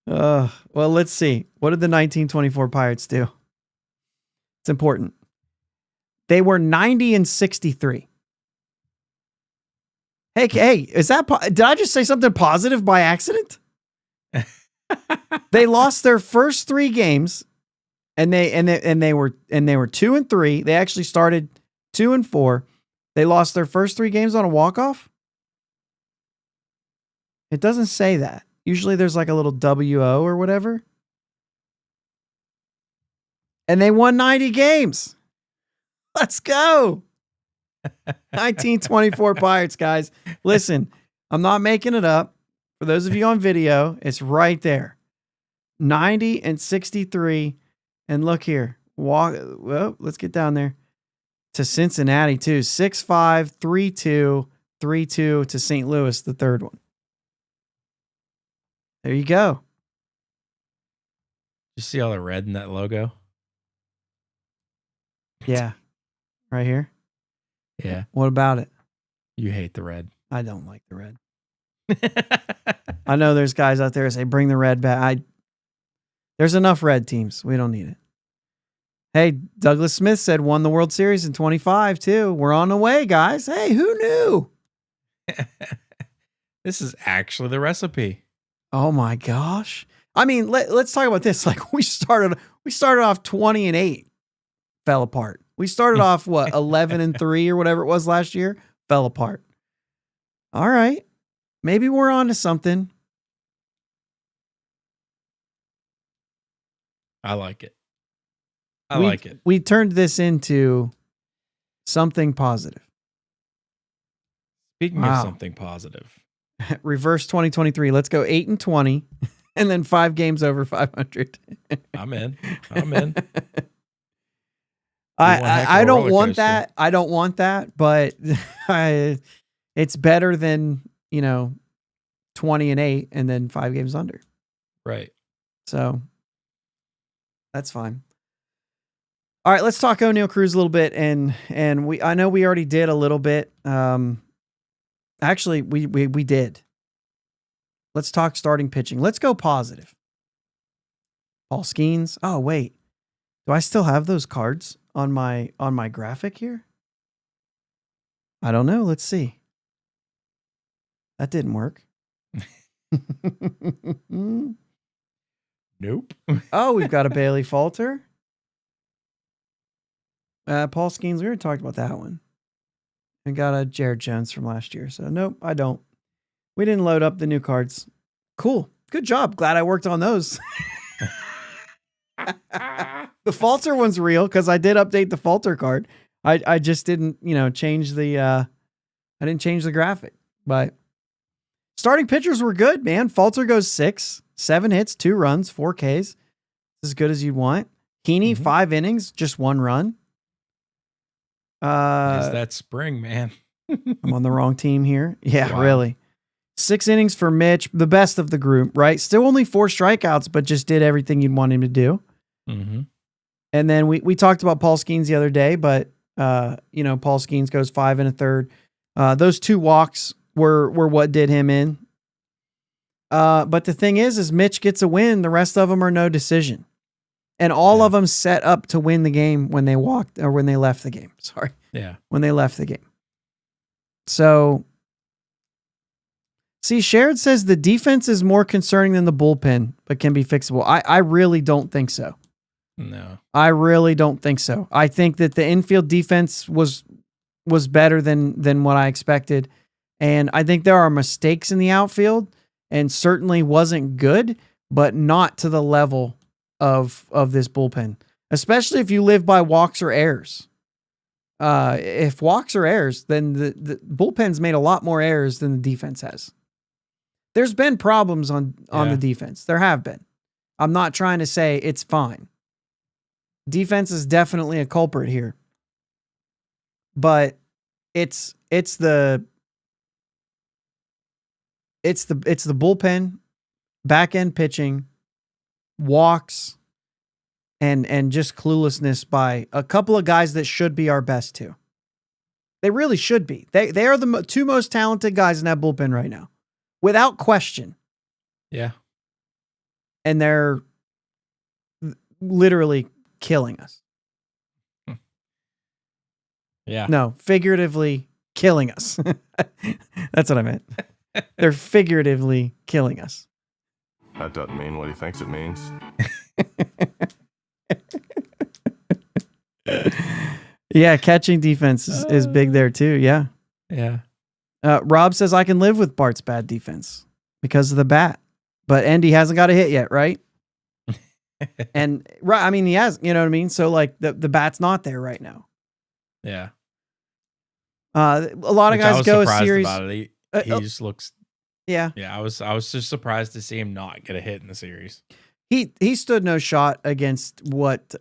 Well, let's see. What did the 1924 Pirates do? It's important. They were 90-63. Hey, did I just say something positive by accident? They lost their first 3 games, and they were 2-3. They actually started 2-4. They lost their first 3 games on a walk-off. It doesn't say that. Usually there's like a little WO or whatever. And they won 90 games. Let's go. 1924 Pirates, guys. Listen, I'm not making it up. For those of you on video, it's right there. 90 and 63. And look here. Well, let's get down there to Cincinnati, too. 6-5, 3-2, 3-2 to St. Louis, the third one. There you go. You see all the red in that logo? Yeah. Right here. Yeah. What about it? You hate the red. I don't like the red. I know there's guys out there that say, bring the red back. There's enough red teams. We don't need it. Hey, Douglas Smith said won the World Series in 25 too. We're on the way, guys. Hey, who knew? This is actually the recipe. Oh my gosh. I mean, let's talk about this. Like we started off 20-8, fell apart. We started off 11-3 or whatever it was last year, fell apart. All right. Maybe we're on to something. I like it. I like it. We turned this into something positive. Speaking of something positive. Reverse 2023. Let's go 8-20 and then 5 games over 500. I'm in. I don't want that. I don't want that, but it's better than, 20-8 and then 5 games under. Right. So that's fine. All right, let's talk O'Neal Cruz a little bit, and I know we already did a little bit. Actually, we did. Let's talk starting pitching. Let's go positive. Paul Skeens. Oh wait, do I still have those cards on my graphic here? I don't know. Let's see. That didn't work. Nope. Oh, we've got a Bailey Falter. Paul Skeens, we already talked about that one. We got a Jared Jones from last year. So nope, I don't. We didn't load up the new cards. Cool. Good job. Glad I worked on those. The Falter one's real because I did update the Falter card. I just didn't, change the I didn't change the graphic. But starting pitchers were good, man. Falter goes 6, 7 hits, 2 runs, 4 Ks. As good as you'd want. Heaney, 5 innings, just 1 run. Is that spring, man? I'm on the wrong team here. Yeah, Wow. Really. 6 innings for Mitch, the best of the group, right? Still only 4 strikeouts, but just did everything you'd want him to do. Mm-hmm. And then we talked about Paul Skeens the other day, but Paul Skeens goes 5 1/3. Those 2 walks were what did him in. But the thing is Mitch gets a win. The rest of them are no decision. And all of them set up to win the game when they walked or when they left the game. Sorry. Yeah. When they left the game. So, see, Sherrod says the defense is more concerning than the bullpen, but can be fixable. I really don't think so. No. I really don't think so. I think that the infield defense was better than what I expected. And I think there are mistakes in the outfield and certainly wasn't good, but not to the level of this bullpen, especially if you live by walks or errors. If walks or errors, then the bullpen's made a lot more errors than the defense has. There's been problems on the defense. There have been. I'm not trying to say it's fine. Defense is definitely a culprit here. But it's the bullpen, back end pitching, walks, and just cluelessness by a couple of guys that should be our best too. They really should be. They are the 2 most talented guys in that bullpen right now, without question. Yeah. And they're literally killing us. Yeah. No, figuratively killing us. That's what I meant. They're figuratively killing us. That doesn't mean what he thinks it means. Yeah, catching defense is big there too. Yeah. Yeah. Rob says I can live with Bart's bad defense because of the bat, but Andy hasn't got a hit yet, right? And right, I mean he has, you know what I mean. So like the bat's not there right now. Yeah. A lot of Which I guys was go a surprised series. about it. He just looks. Yeah. Yeah, I was just surprised to see him not get a hit in the series. He stood no shot against what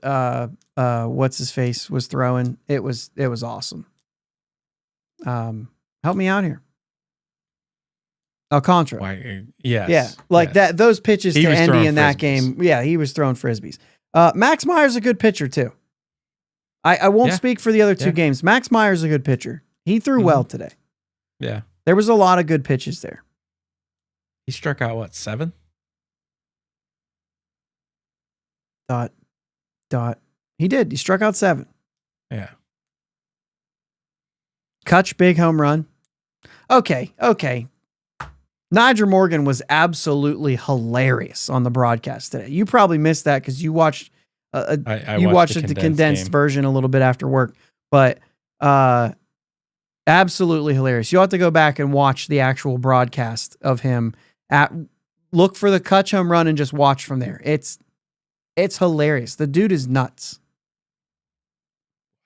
what's his face was throwing. It was awesome. Help me out here. Alcantara. Why? Yes. Yeah, like yes. that. Those pitches He to was Endy throwing in that frisbees. game. Yeah, he was throwing frisbees. Max Meyer's a good pitcher too. I won't Yeah. speak for the other two Yeah. games. Max Meyer's a good pitcher. He threw well today. Yeah. There was a lot of good pitches there. He struck out what, 7? Dot. He did. He struck out 7. Yeah. Kutch, big home run. Okay. Nigel Morgan was absolutely hilarious on the broadcast today. You probably missed that because you watched I you watched the condensed game. version a little bit after work, but absolutely hilarious. You'll have to go back and watch the actual broadcast of him. Look for the Kutch home run and just watch from there. It's hilarious. The dude is nuts.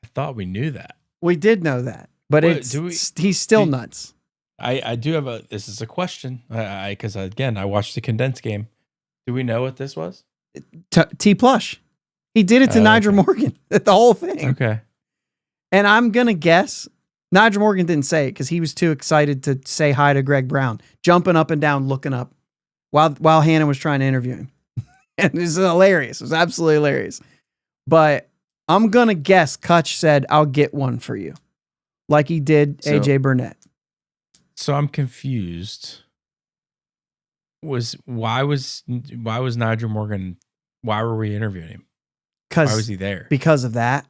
I thought we knew that. We did know that, but he's still nuts. I do have this is a question. Because again, I watched the condensed game. Do we know what this was? T plush. He did it to Nigel Morgan. The whole thing. Okay. And I'm going to guess Nigel Morgan didn't say it because he was too excited to say hi to Greg Brown, jumping up and down, looking up while Hannah was trying to interview him. And this is hilarious. It was absolutely hilarious. But I'm going to guess Kutch said, I'll get one for you. Like he did AJ Burnett. So I'm confused. Why was Nigel Morgan? Why were we interviewing him? Why was he there? Because of that.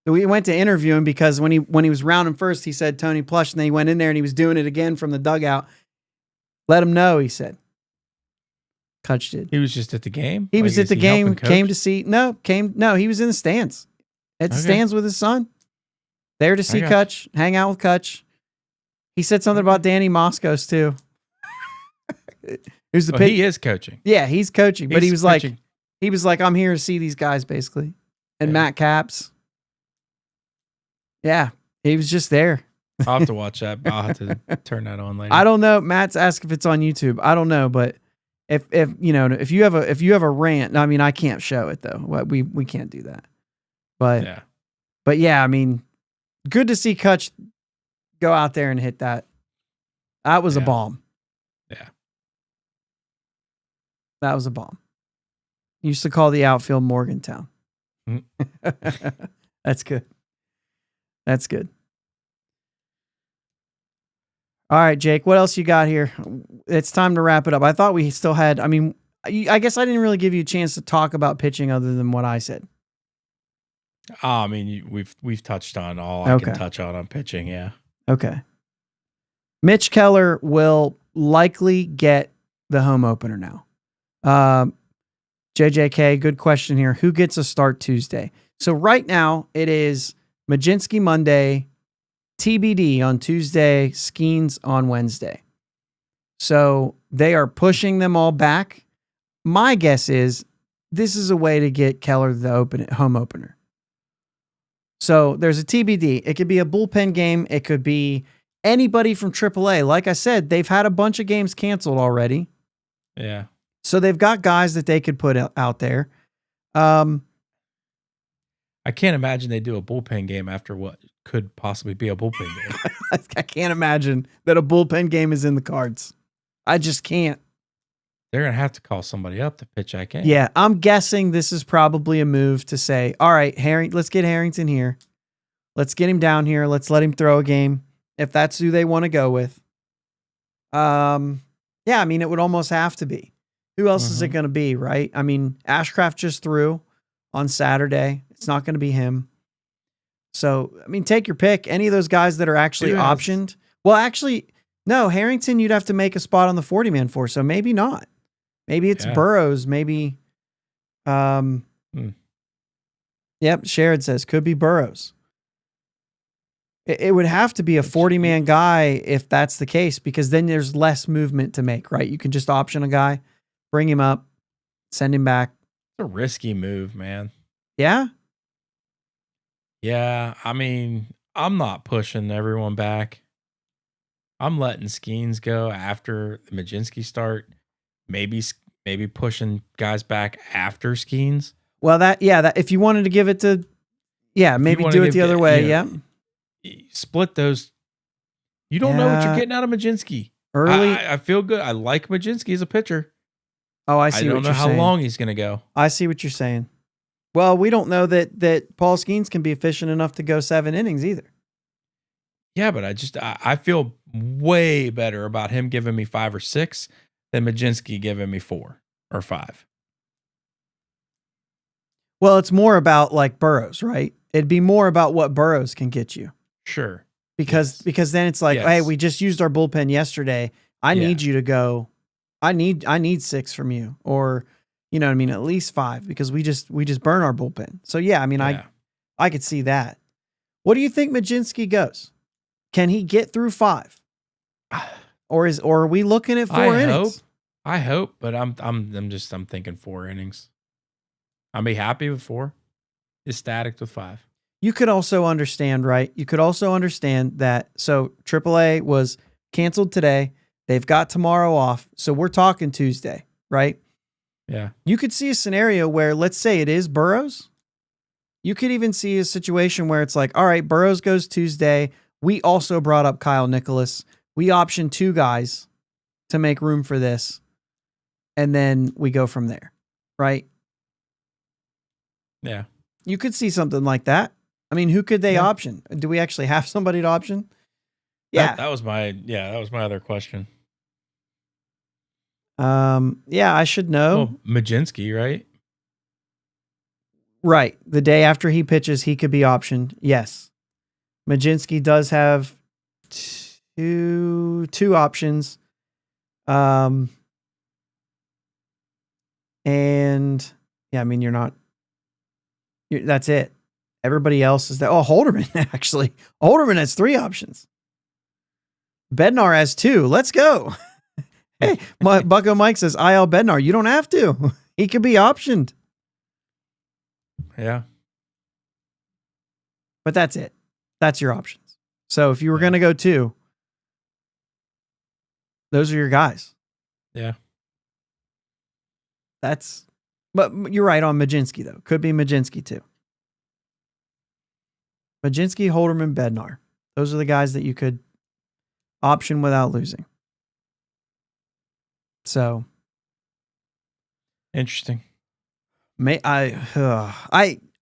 We went to interview him because when he was rounding first, he said Tony Plush, and then he went in there and he was doing it again from the dugout. Let him know, he said. Kutch did. He was just at the game? He was at the game, came to see. No, he was in the stands. At the stands with his son. There to see Kutch, hang out with Kutch. He said something about Danny Moscos too. Who's the pitch? He is coaching. Yeah, he's coaching. But he was pitching. like, I'm here to see these guys, basically. And Matt Capps. Yeah, he was just there. I'll have to watch that. I'll have to turn that on later. I don't know. Matt's asked if it's on YouTube. I don't know, but if you have a rant, I mean, I can't show it though. We can't do that. But yeah, I mean, good to see Kutch go out there and hit that. That was a bomb. Yeah. That was a bomb. Used to call the outfield Morgantown. That's good. That's good. All right, Jake, what else you got here? It's time to wrap it up. I thought we still had, I mean, I guess I didn't really give you a chance to talk about pitching other than what I said. I mean, we've touched on all I can touch on pitching, yeah. Okay. Mitch Keller will likely get the home opener now. JJK, good question here. Who gets a start Tuesday? So right now it is Majinski Monday, TBD on Tuesday, Skeens on Wednesday. So they are pushing them all back. My guess is this is a way to get Keller the home opener. So there's a TBD. It could be a bullpen game. It could be anybody from AAA. Like I said, they've had a bunch of games canceled already. Yeah. So they've got guys that they could put out there. I can't imagine they do a bullpen game after what could possibly be a bullpen game. I can't imagine that a bullpen game is in the cards. I just can't. They're going to have to call somebody up to pitch that game. Yeah, I'm guessing this is probably a move to say, all right, let's get Harrington here. Let's get him down here. Let's let him throw a game if that's who they want to go with. Yeah, I mean, it would almost have to be. Who else is it going to be, right? I mean, Ashcraft just threw on Saturday. It's not going to be him. So, I mean, take your pick. Any of those guys that are actually optioned. Well, actually, no, Harrington, you'd have to make a spot on the 40-man for, so maybe not. Maybe it's Burrows. Maybe, Yep, Sherrod says, could be Burrows. It would have to be a 40-man guy if that's the case, because then there's less movement to make, right? You can just option a guy, bring him up, send him back. It's a risky move, man. Yeah? Yeah, I mean, I'm not pushing everyone back. I'm letting Skeens go after the Majinski start. Maybe pushing guys back after Skeens. Well, that if you wanted to give it to, maybe do it the other way. Yeah, split those. You don't know what you're getting out of Majinski. Early, I feel good. I like Majinski as a pitcher. Oh, I see. I don't know how long he's going to go. I see what you're saying. Well, we don't know that Paul Skeens can be efficient enough to go 7 innings either. Yeah, but I feel way better about him giving me 5 or 6 than Majinski giving me 4 or 5. Well, it's more about like Burrows, right? It'd be more about what Burrows can get you. Sure. Because then it's like, hey, we just used our bullpen yesterday. I need you to go. I need 6 from you, or you know what I mean, at least 5, because we just burn our bullpen. So yeah, I mean, I could see that. What do you think Majinski goes? Can he get through 5? Or are we looking at 4 innings? I hope, but I'm thinking 4 innings. I'll be happy with 4. Ecstatic with 5. You could also understand, right? You could also understand that. So AAA was canceled today. They've got tomorrow off. So we're talking Tuesday, right? Yeah. You could see a scenario where, let's say it is Burrows. You could even see a situation where it's like, all right, Burrows goes Tuesday. We also brought up Kyle Nicholas. We optioned 2 guys to make room for this. And then we go from there, right? Yeah. You could see something like that. I mean, who could they option? Do we actually have somebody to option? Yeah. That was my other question. I should know. Well, Majinski, right? Right. The day after he pitches, he could be optioned. Yes. Majinski does have two options. And yeah, I mean, that's it. Everybody else is that. Oh, Holderman, actually. Holderman has 3 options. Bednar has 2. Let's go. Hey, Bucko Mike says, IL Bednar, you don't have to. He could be optioned. Yeah. But that's it. That's your options. So if you were going to go 2, those are your guys. Yeah. But you're right on Majinski, though. Could be Majinski, too. Majinski, Holderman, Bednar. Those are the guys that you could option without losing. So interesting. I'm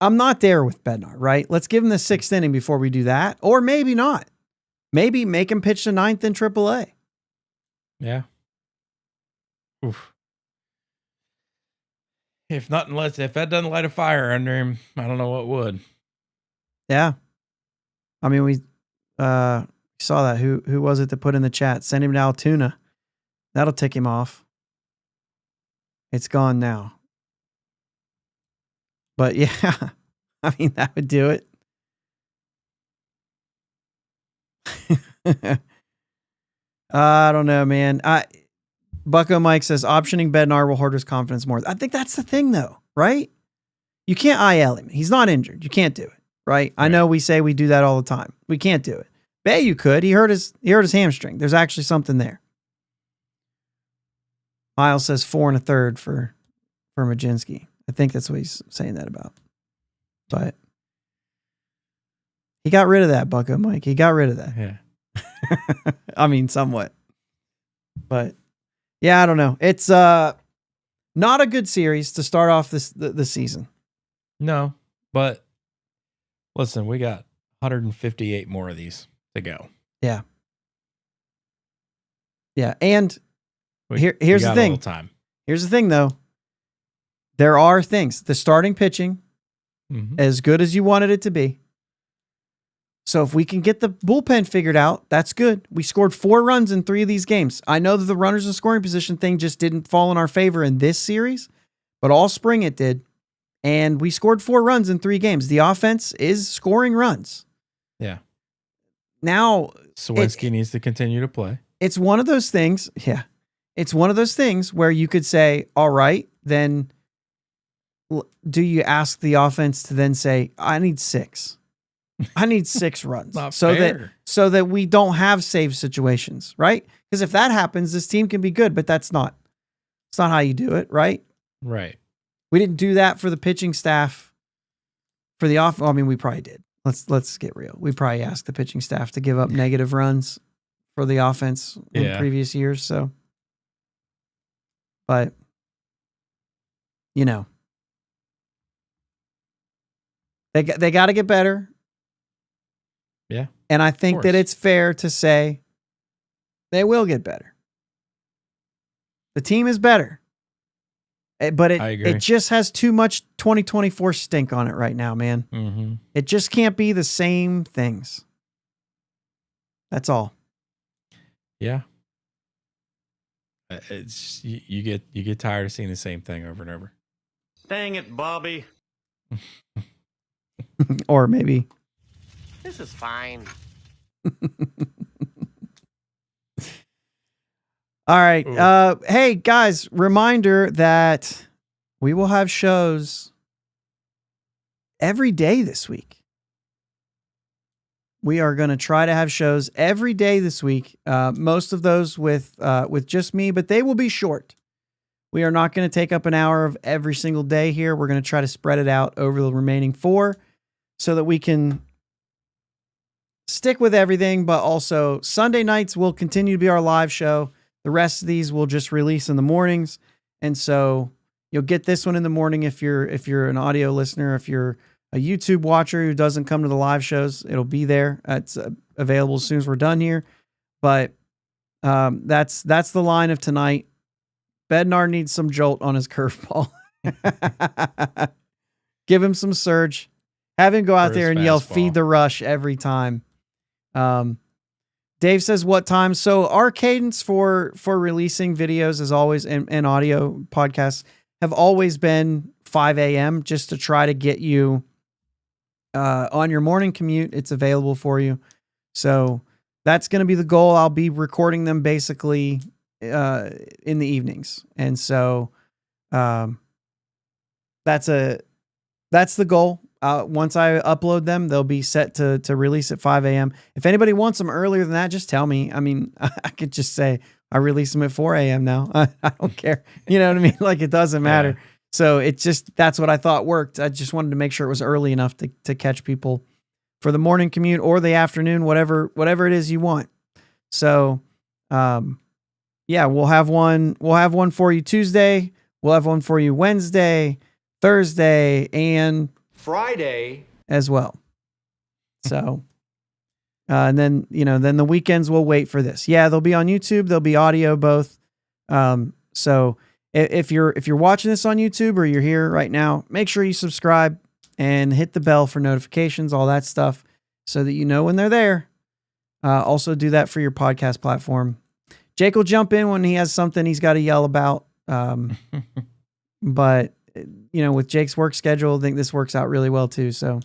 not there with Bednar, right? Let's give him the 6th inning before we do that. Or maybe not. Maybe make him pitch the 9th in AAA. Yeah. Oof. If that doesn't light a fire under him, I don't know what would. Yeah. I mean, we saw that. Who was it that put in the chat? Send him to Altoona. That'll tick him off. It's gone now. But yeah, I mean, that would do it. I don't know, man. Bucko Mike says optioning Bednar will hurt his confidence more. I think that's the thing, though, right? You can't IL him. He's not injured. You can't do it, right? I know we say we do that all the time. We can't do it. Bay, you could. He hurt his hamstring. There's actually something there. Miles says 4 1/3 for Majinski. I think that's what he's saying that about. But he got rid of that, Bucko Mike. He got rid of that. Yeah. I mean, somewhat. But yeah, I don't know. It's not a good series to start off the season. No, but listen, we got 158 more of these to go. Yeah. Yeah, and here's the thing. Here's the thing, though. There are things. The starting pitching, as good as you wanted it to be. So if we can get the bullpen figured out, that's good. We scored 4 runs in 3 of these games. I know that the runners in scoring position thing just didn't fall in our favor in this series, but all spring it did. And we scored 4 runs in 3 games. The offense is scoring runs. Yeah. Now, Sawinski needs to continue to play. It's one of those things. Yeah. It's one of those things where you could say, all right, then do you ask the offense to then say, I need 6? I need 6 runs Not so fair. that we don't have save situations, right? Because if that happens, this team can be good, but it's not how you do it, right? Right. We didn't do that for the pitching staff for the off. Well, I mean, we probably did. Let's get real. We probably asked the pitching staff to give up negative runs for the offense in previous years. So, but you know, they got to get better. Yeah. And I think that it's fair to say they will get better. The team is better. But it just has too much 2024 stink on it right now, man. Mm-hmm. It just can't be the same things. That's all. Yeah. It's you get tired of seeing the same thing over and over. Dang it, Bobby. Or maybe This is fine. All right. Hey, guys, reminder that we will have shows every day this week. We are going to try to have shows every day this week. Most of those with just me, but they will be short. We are not going to take up an hour of every single day here. We're going to try to spread it out over the remaining 4 so that we can stick with everything, but also Sunday nights will continue to be our live show. The rest of these will just release in the mornings. And so you'll get this one in the morning if you're an audio listener. If you're a YouTube watcher who doesn't come to the live shows, it'll be there. It's available as soon as we're done here. But that's the line of tonight. Bednar needs some jolt on his curveball. Give him some surge. Have him go out there and yell, "Feed the rush" every time. Dave says, what time? So our cadence for releasing videos is always, and audio podcasts have always been 5 a.m. just to try to get you on your morning commute. It's available for you. So that's going to be the goal. I'll be recording them basically in the evenings. And so that's the goal. Once I upload them, they'll be set to release at 5 a.m. If anybody wants them earlier than that, just tell me. I mean, I could just say I release them at 4 a.m. now. I don't care. You know what I mean? Like, it doesn't matter. Yeah. So it's just, that's what I thought worked. I just wanted to make sure it was early enough to catch people for the morning commute or the afternoon, whatever it is you want. So, yeah, we'll have one for you Tuesday. We'll have one for you Wednesday, Thursday, and Friday as well. So, and then the weekends we'll wait for this. Yeah, they'll be on YouTube. They'll be audio both. So if you're watching this on YouTube or you're here right now, make sure you subscribe and hit the bell for notifications, all that stuff, so that you know when they're there. Also do that for your podcast platform. Jake will jump in when he has something he's got to yell about. But with Jake's work schedule, I think this works out really well too. So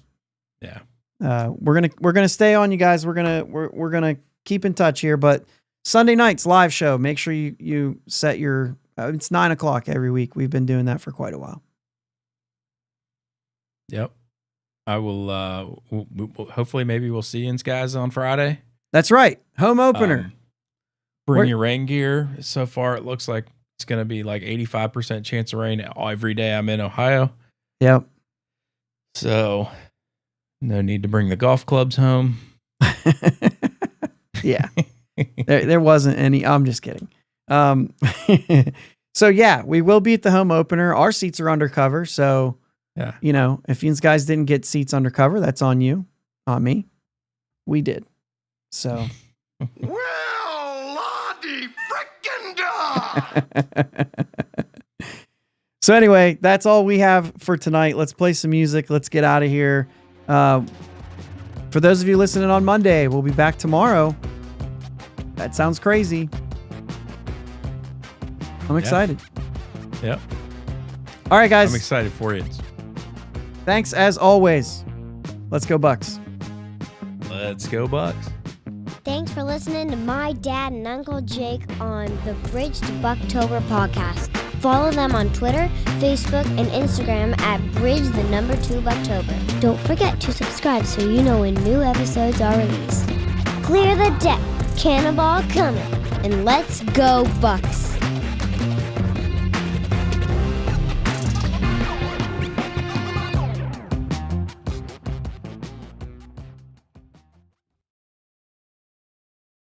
yeah, we're gonna stay on, you guys. We're gonna keep in touch here. But Sunday nights live show. Make sure you set your. It's 9:00 every week. We've been doing that for quite a while. Yep. I will. Hopefully, maybe we'll see you guys on Friday. That's right. Home opener. Bring your rain gear. So far, it looks like it's going to be like 85% chance of rain every day I'm in Ohio. Yep. So no need to bring the golf clubs home. Yeah. there wasn't any. I'm just kidding. So yeah, we will be at the home opener. Our seats are undercover. So, yeah, if you guys didn't get seats undercover, that's on you, not me. We did. So. Well, Lottie frickin' da! So anyway, that's all we have for tonight. Let's play some music. Let's get out of here. For those of you listening on Monday, we'll be back tomorrow. That sounds crazy. I'm excited. Yep. All right, guys. I'm excited for you. Thanks as always. Let's go Bucs. Let's go Bucs. Thanks for listening to my dad and Uncle Jake on the Bridge to Buctober podcast. Follow them on Twitter, Facebook, and Instagram at Bridge2 Buctober. Don't forget to subscribe so you know when new episodes are released. Clear the deck, cannonball coming, and let's go Bucs!